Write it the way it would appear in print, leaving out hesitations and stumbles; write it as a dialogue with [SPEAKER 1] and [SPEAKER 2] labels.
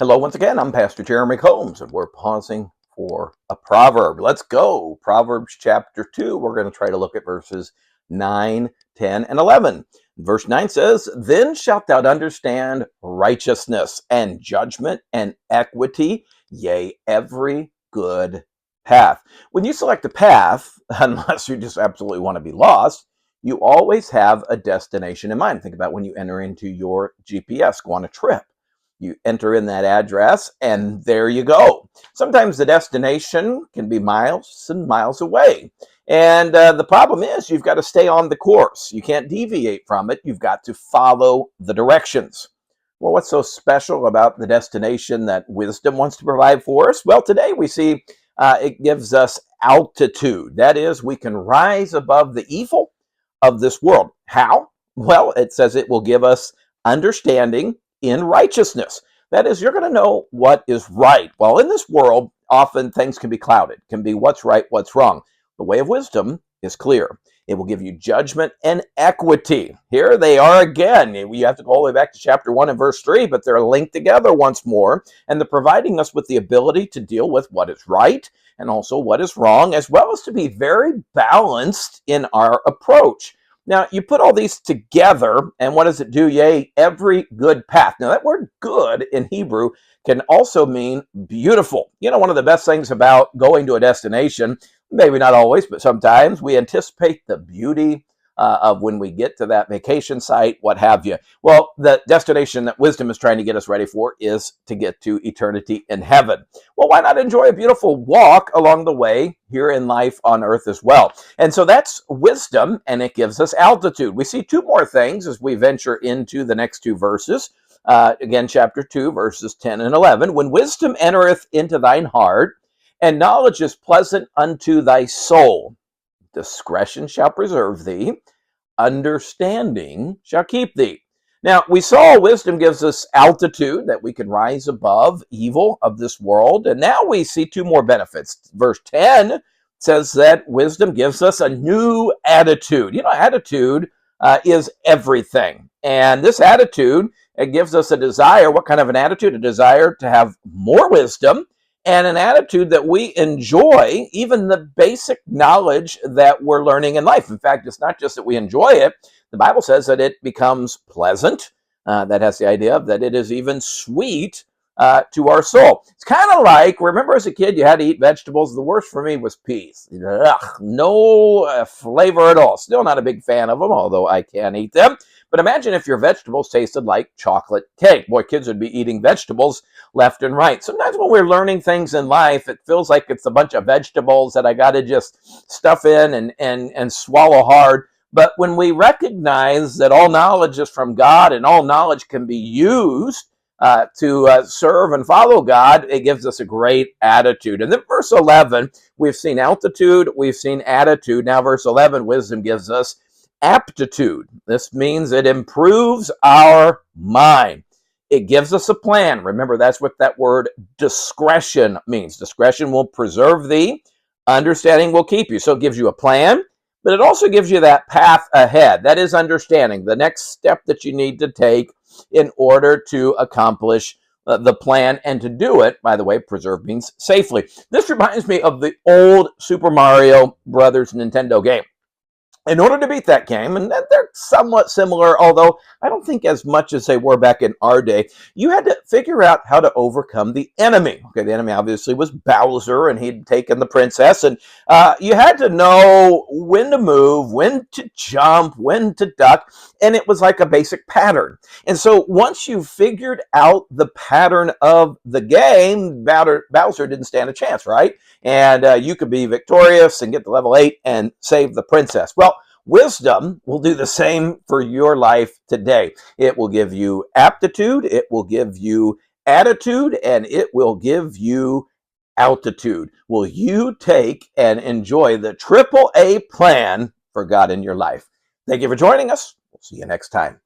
[SPEAKER 1] Hello, once again. I'm Pastor Jeremy Combs, and we're pausing for a proverb. Let's go. Proverbs chapter 2. We're going to try to look at verses 9, 10, and 11. Verse 9 says, "Then shalt thou understand righteousness and judgment and equity, yea, every good path." When you select a path, unless you just absolutely want to be lost, you always have a destination in mind. Think about when you enter into your GPS, go on a trip. You enter in that address, and there you go. Sometimes the destination can be miles and miles away. And the problem is you've got to stay on the course. You can't deviate from it. You've got to follow the directions. Well, what's so special about the destination that wisdom wants to provide for us? Well, today we see it gives us altitude. That is, we can rise above the evil of this world. How? Well, it says it will give us understanding in righteousness. That is, you're going to know what is right. Well, in this world, often things can be clouded, can be what's right, what's wrong. The way of wisdom is clear. It will give you judgment and equity. Here they are again. You have to go all the way back to chapter 1 and verse 3, but they're linked together once more, and they're providing us with the ability to deal with what is right and also what is wrong, as well as to be very balanced in our approach. Now, you put all these together, and what does it do? Yea, every good path. Now, that word good in Hebrew can also mean beautiful. You know, one of the best things about going to a destination, maybe not always, but sometimes we anticipate the beauty of when we get to that vacation site, what have you. Well, the destination that wisdom is trying to get us ready for is to get to eternity in heaven. Well, why not enjoy a beautiful walk along the way here in life on earth as well? And so that's wisdom, and it gives us altitude. We see two more things as we venture into the next two verses. Again, chapter 2, verses 10 and 11. "When wisdom entereth into thine heart, and knowledge is pleasant unto thy soul, discretion shall preserve thee, understanding shall keep thee." Now, we saw wisdom gives us altitude, that we can rise above evil of this world. And now we see two more benefits. Verse 10 says that wisdom gives us a new attitude. You know, attitude is everything. And this attitude, it gives us a desire. What kind of an attitude? A desire to have more wisdom, and an attitude that we enjoy even the basic knowledge that we're learning in life. In fact, it's not just that we enjoy it. The Bible says that it becomes pleasant. That has the idea of that it is even sweet to our soul. It's kind of like, remember as a kid, you had to eat vegetables. The worst for me was peas. Ugh, no flavor at all. Still not a big fan of them, although I can eat them. But imagine if your vegetables tasted like chocolate cake. Boy, kids would be eating vegetables left and right. Sometimes when we're learning things in life, it feels like it's a bunch of vegetables that I got to just stuff in and swallow hard. But when we recognize that all knowledge is from God and all knowledge can be used to serve and follow God, it gives us a great attitude. And then verse 11, we've seen altitude, we've seen attitude. Now verse 11, wisdom gives us aptitude. This means it improves our mind. It gives us a plan. Remember, that's what that word discretion means. Discretion will preserve thee. Understanding will keep you. So it gives you a plan, but it also gives you that path ahead. That is understanding, the next step that you need to take in order to accomplish the plan, and to do it, by the way, preserve means safely. This reminds me of the old Super Mario Brothers Nintendo game. In order to beat that game, and they're somewhat similar, although I don't think as much as they were back in our day, you had to figure out how to overcome the enemy. Okay, the enemy obviously was Bowser, and he'd taken the princess, and you had to know when to move, when to jump, when to duck, and it was like a basic pattern. And so once you figured out the pattern of the game, Bowser didn't stand a chance, right? And you could be victorious and get to level 8 and save the princess. Well, wisdom will do the same for your life today. It will give you aptitude, it will give you attitude, and it will give you altitude. Will you take and enjoy the AAA plan for God in your life? Thank you for joining us. We'll see you next time.